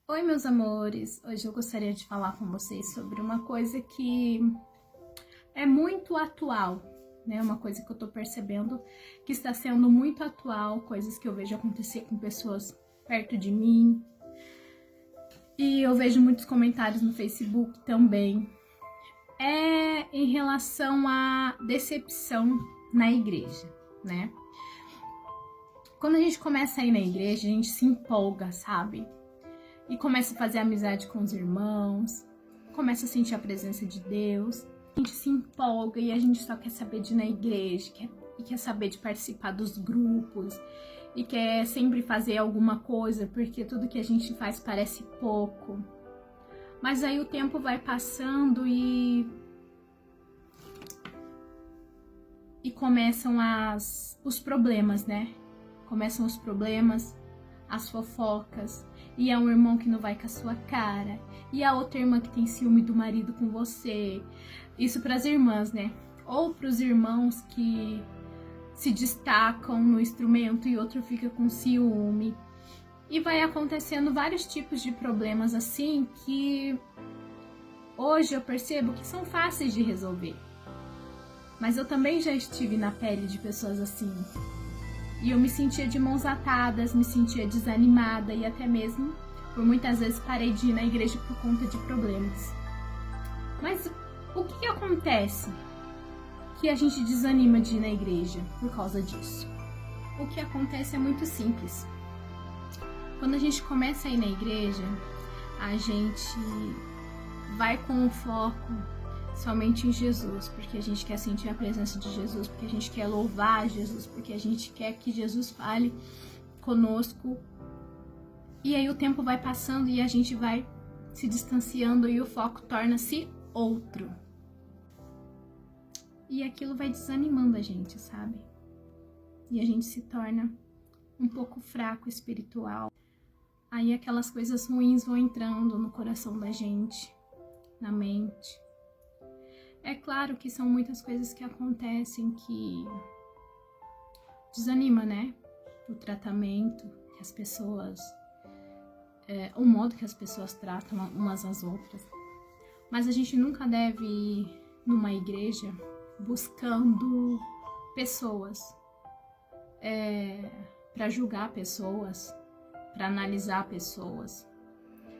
Oi, meus amores! Hoje eu gostaria de falar com vocês sobre uma coisa que é muito atual, né? Uma coisa que eu tô percebendo que está sendo muito atual, coisas que eu vejo acontecer com pessoas perto de mim. E eu vejo muitos comentários no Facebook também. É em relação à decepção na igreja, né? Quando a gente começa a ir na igreja, a gente se empolga, sabe? E começa a fazer amizade com os irmãos, começa a sentir a presença de Deus, a gente se empolga e a gente só quer saber de ir na igreja, quer saber de participar dos grupos, e quer sempre fazer alguma coisa, porque tudo que a gente faz parece pouco. Mas aí o tempo vai passando e começam os problemas, né? Começam os problemas, as fofocas, e é um irmão que não vai com a sua cara, e a outra irmã que tem ciúme do marido com você. Isso para as irmãs, né? Ou para os irmãos que se destacam no instrumento e outro fica com ciúme. E vai acontecendo vários tipos de problemas assim que hoje eu percebo que são fáceis de resolver. Mas eu também já estive na pele de pessoas assim. E eu me sentia de mãos atadas, me sentia desanimada e até mesmo, por muitas vezes, parei de ir na igreja por conta de problemas. Mas o que acontece que a gente desanima de ir na igreja por causa disso? O que acontece é muito simples. Quando a gente começa a ir na igreja, a gente vai com o foco somente em Jesus, porque a gente quer sentir a presença de Jesus, porque a gente quer louvar Jesus, porque a gente quer que Jesus fale conosco. E aí o tempo vai passando e a gente vai se distanciando e o foco torna-se outro. E aquilo vai desanimando a gente, sabe? E a gente se torna um pouco fraco espiritual. Aí aquelas coisas ruins vão entrando no coração da gente, na mente. É claro que são muitas coisas que acontecem que desanima, né? O tratamento que as pessoas... o modo que as pessoas tratam umas às outras. Mas a gente nunca deve ir numa igreja buscando pessoas, para julgar pessoas, para analisar pessoas.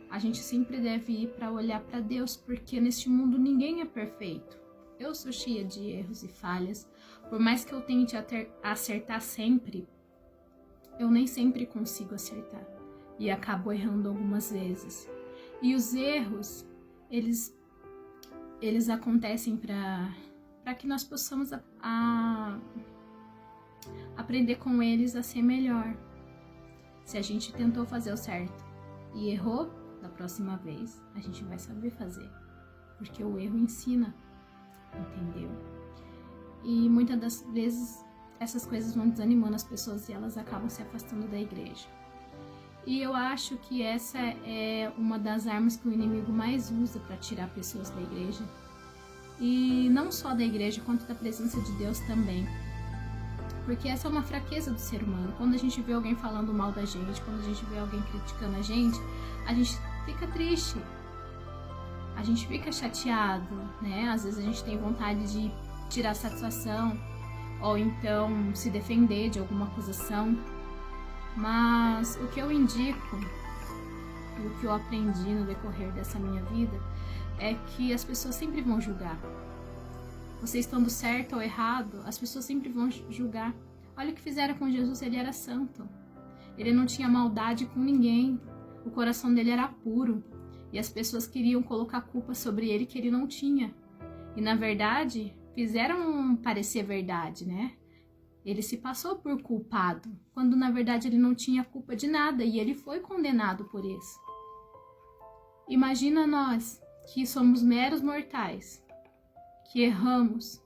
A gente sempre deve ir para olhar para Deus, porque neste mundo ninguém é perfeito. Eu sou cheia de erros e falhas. Por mais que eu tente acertar sempre, eu nem sempre consigo acertar. E acabo errando algumas vezes. E os erros, eles acontecem para que nós possamos aprender com eles a ser melhor. Se a gente tentou fazer o certo e errou, da próxima vez a gente vai saber fazer, porque o erro ensina, entendeu? E muitas das vezes essas coisas vão desanimando as pessoas e elas acabam se afastando da igreja. E eu acho que essa é uma das armas que o inimigo mais usa para tirar pessoas da igreja. E não só da igreja, quanto da presença de Deus também. Porque essa é uma fraqueza do ser humano. Quando a gente vê alguém falando mal da gente, quando a gente vê alguém criticando a gente fica triste, a gente fica chateado, né? Às vezes a gente tem vontade de tirar satisfação ou então se defender de alguma acusação. Mas o que eu indico e o que eu aprendi no decorrer dessa minha vida é que as pessoas sempre vão julgar. Você estando certo ou errado, as pessoas sempre vão julgar. Olha o que fizeram com Jesus, ele era santo. Ele não tinha maldade com ninguém. O coração dele era puro. E as pessoas queriam colocar culpa sobre ele que ele não tinha. E na verdade, fizeram parecer verdade, né? Ele se passou por culpado, quando na verdade ele não tinha culpa de nada e ele foi condenado por isso. Imagina nós, que somos meros mortais, que erramos.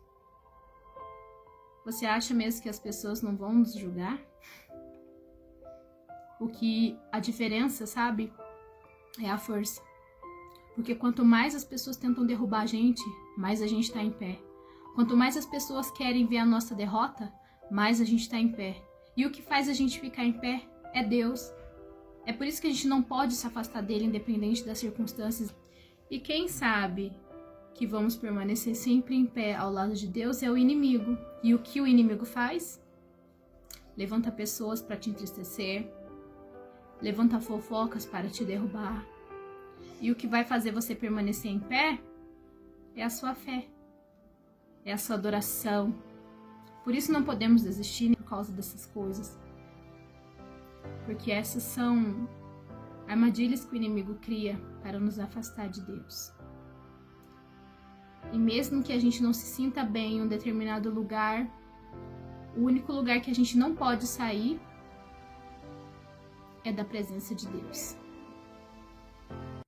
Você acha mesmo que as pessoas não vão nos julgar? A diferença, sabe, é a força. Porque quanto mais as pessoas tentam derrubar a gente, mais a gente está em pé. Quanto mais as pessoas querem ver a nossa derrota, mais a gente está em pé. E o que faz a gente ficar em pé é Deus. É por isso que a gente não pode se afastar dele, independente das circunstâncias. E quem sabe que vamos permanecer sempre em pé ao lado de Deus é o inimigo. E o que o inimigo faz? Levanta pessoas para te entristecer, levanta fofocas para te derrubar. E o que vai fazer você permanecer em pé é a sua fé, é a sua adoração. Por isso não podemos desistir por causa dessas coisas. Porque essas são armadilhas que o inimigo cria para nos afastar de Deus. E mesmo que a gente não se sinta bem em um determinado lugar, o único lugar que a gente não pode sair é da presença de Deus.